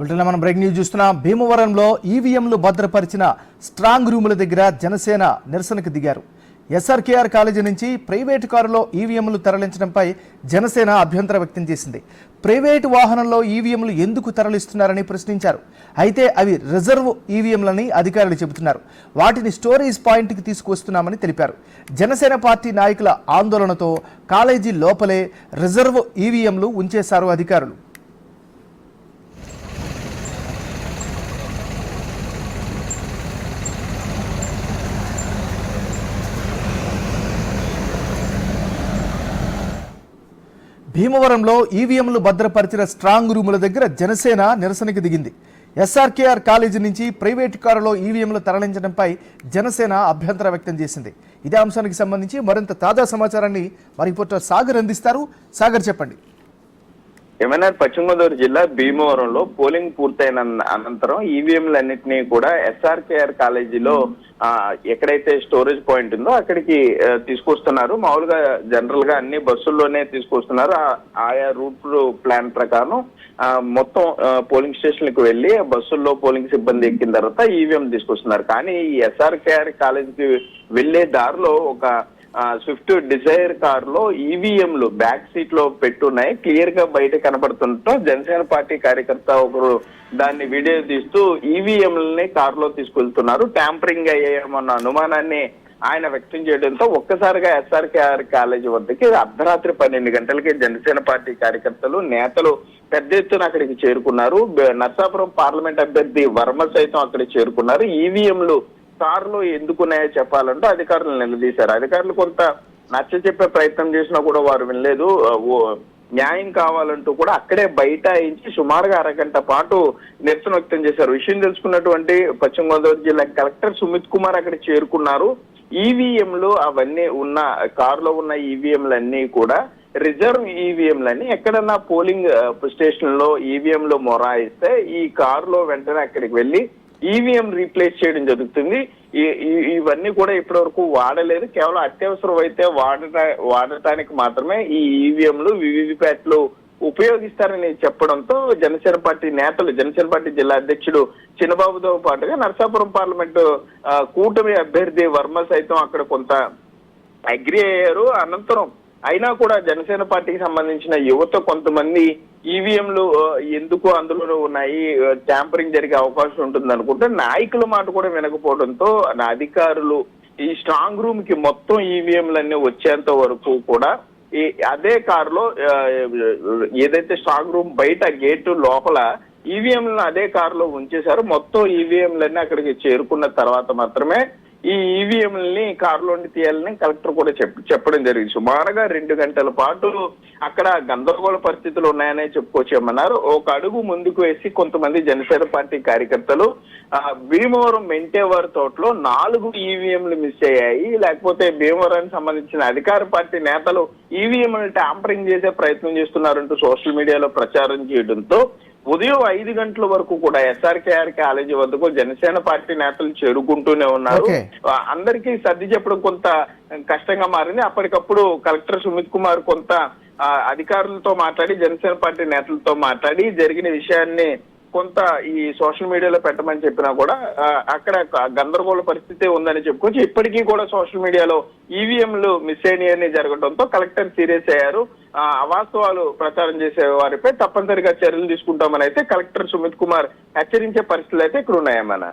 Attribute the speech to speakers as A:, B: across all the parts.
A: బులెటిన్లో మనం break news చూస్తున్నాం. భీమవరంలో ఈవీఎంలు భద్రపరిచిన స్ట్రాంగ్ రూముల దగ్గర జనసేన నిరసనకు దిగారు. ఎస్ఆర్కేఆర్ కాలేజీ నుంచి ప్రైవేటు కారులో ఈవీఎంలు తరలించడంపై జనసేన అభ్యంతరం వ్యక్తం చేసింది. ప్రైవేటు వాహనంలో ఈవీఎంలు ఎందుకు తరలిస్తున్నారని ప్రశ్నించారు. అయితే అవి రిజర్వ్ ఈవీఎంలని అధికారులు చెబుతున్నారు. వాటిని స్టోరేజ్ పాయింట్కి తీసుకువస్తున్నామని తెలిపారు. జనసేన పార్టీ నాయకుల ఆందోళనతో కాలేజీ లోపలే రిజర్వ్ ఈవీఎంలు ఉంచేశారు అధికారులు. భీమవరంలో ఈవీఎంలు భద్రపరిచిన స్ట్రాంగ్ రూముల దగ్గర జనసేన నిరసనకి దిగింది. ఎస్ఆర్కేఆర్ కాలేజీ నుంచి ప్రైవేటు కారులో ఈవీఎంలు తరలించడంపై జనసేన అభ్యంతరం వ్యక్తం చేసింది. ఇదే అంశానికి సంబంధించి మరింత తాజా సమాచారాన్ని మా రిపోర్టర్ సాగర్ అందిస్తారు. సాగర్, చెప్పండి.
B: ఎంఎన్ఆర్ పశ్చిమ గోదావరి జిల్లా భీమవరంలో పోలింగ్ పూర్తయిన అనంతరం ఈవీఎంలన్నింటినీ కూడా ఎస్ఆర్కేఆర్ కాలేజీలో ఎక్కడైతే స్టోరేజ్ పాయింట్ ఉందో అక్కడికి తీసుకొస్తున్నారు. మామూలుగా జనరల్ గా అన్ని బస్సుల్లోనే తీసుకొస్తున్నారు. ఆయా రూట్ ప్లాన్ ప్రకారం మొత్తం పోలింగ్ స్టేషన్లకు వెళ్లి బస్సుల్లో పోలింగ్ సిబ్బంది ఎక్కిన తర్వాత ఈవీఎం తీసుకొస్తున్నారు. కానీ ఈ ఎస్ఆర్కేఆర్ కాలేజీకి వెళ్లే దారిలో ఒక స్విఫ్ట్ డిజైర్ కార్ లో ఈవీఎంలు బ్యాక్ సీట్ లో పెట్టున్నాయి. క్లియర్ గా బయట కనబడుతుండటం జనసేన పార్టీ కార్యకర్త ఒకరు దాన్ని వీడియో తీస్తూ ఈవీఎంలని కారులో తీసుకెళ్తున్నారు, ట్యాంపరింగ్ అయ్యామన్న అనుమానాన్ని ఆయన వ్యక్తం చేయడంతో ఒక్కసారిగా ఎస్ఆర్కేఆర్ కాలేజీ వద్దకి అర్ధరాత్రి 12 గంటలకి జనసేన పార్టీ కార్యకర్తలు నేతలు పెద్ద ఎత్తున అక్కడికి చేరుకున్నారు. నర్సాపురం పార్లమెంట్ అభ్యర్థి వర్మ సైతం అక్కడికి చేరుకున్నారు. ఈవీఎంలు కారులో ఎందుకున్నాయో చెప్పాలంటూ అధికారులు నిలదీశారు. అధికారులు కొంత నచ్చ చెప్పే ప్రయత్నం చేసినా కూడా వారు వినలేదు. న్యాయం కావాలంటూ కూడా అక్కడే బైఠాయించి సుమారుగా అరగంట పాటు నిరసన వ్యక్తం చేశారు. విషయం తెలుసుకున్నటువంటి పశ్చిమ గోదావరి జిల్లా కలెక్టర్ సుమిత్ కుమార్ అక్కడ చేరుకున్నారు. ఈవీఎంలు అవన్నీ ఉన్న కారులో ఉన్న ఈవీఎంలన్నీ కూడా రిజర్వ్ ఈవీఎంలని ఎక్కడన్నా పోలింగ్ స్టేషన్ లో ఈవీఎంలు మొరాయిస్తే ఈ కారులో వెంటనే అక్కడికి వెళ్లి ఈవీఎం రీప్లేస్ చేయడం జరుగుతుంది. ఇవన్నీ కూడా ఇప్పటి వరకు వాడలేదు. కేవలం అత్యవసరం అయితే వాడటానికి మాత్రమే ఈ ఈవీఎంలు వివిప్యాట్లు ఉపయోగిస్తారని చెప్పడంతో జనసేన పార్టీ నేతలు, జనసేన పార్టీ జిల్లా అధ్యక్షుడు చిన్నబాబుతో పాటుగా నరసాపురం పార్లమెంటు కూటమి అభ్యర్థి వర్మ సైతం అక్కడ కొంత అగ్రి అయ్యారు. అనంతరం అయినా కూడా జనసేన పార్టీకి సంబంధించిన యువత కొంతమంది ఈవీఎంలు ఎందుకు అందులో ఉన్నాయి, ట్యాంపరింగ్ జరిగే అవకాశం ఉంటుంది అనుకుంటే నాయకుల మాట కూడా వినకపోవడంతో అధికారులు ఈ స్ట్రాంగ్ రూమ్ కి మొత్తం ఈవీఎంలన్నీ వచ్చేంత వరకు కూడా అదే కారులో ఏదైతే స్ట్రాంగ్ రూమ్ బయట గేటు లోపల ఈవీఎంలను అదే కారులో ఉంచేశారు. మొత్తం ఈవీఎంలన్నీ అక్కడికి చేరుకున్న తర్వాత మాత్రమే ఈ ఈవీఎంలని కారులోండి తీయాలని కలెక్టర్ కూడా చెప్పడం జరిగింది. సుమారుగా 2 గంటల పాటు అక్కడ గందరగోళ పరిస్థితులు ఉన్నాయనే చెప్పుకోవచ్చామన్నారు. ఒక అడుగు ముందుకు వేసి కొంతమంది జనసేన పార్టీ కార్యకర్తలు భీమవరం మెంటేవారి తోటలో 4 ఈవీఎంలు మిస్ అయ్యాయి, లేకపోతే భీమవరానికి సంబంధించిన అధికార పార్టీ నేతలు ఈవీఎంలు ట్యాంపరింగ్ చేసే ప్రయత్నం చేస్తున్నారంటూ సోషల్ మీడియాలో ప్రచారం చేయడంతో ఉదయం 5 గంటల వరకు కూడా ఎస్ఆర్కేఆర్ కాలేజీ వద్దకు జనసేన పార్టీ నేతలు చేరుకుంటూనే ఉన్నారు. అందరికీ సర్ది చెప్పడం కొంత కష్టంగా మారింది. అప్పటికప్పుడు కలెక్టర్ సుమిత్ కుమార్ కొంత అధికారులతో మాట్లాడి జనసేన పార్టీ నేతలతో మాట్లాడి జరిగిన విషయాన్ని కొంత ఈ సోషల్ మీడియాలో పెట్టమని చెప్పినా కూడా అక్కడ గందరగోళ పరిస్థితి ఉందని చెప్పుకోవచ్చు. ఇప్పటికీ కూడా సోషల్ మీడియాలో ఈవీఎంలు మిస్ అయినాయని జరగడంతో కలెక్టర్ సీరియస్ అయ్యారు. అవాస్తవాలు ప్రచారం చేసే వారిపై తప్పనిసరిగా చర్యలు తీసుకుంటామని అయితే కలెక్టర్ సుమిత్ కుమార్ హెచ్చరించే పరిస్థితులు అయితే ఇక్కడ ఉన్నాయమ్మా.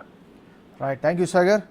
A: Right, thank you Sagar.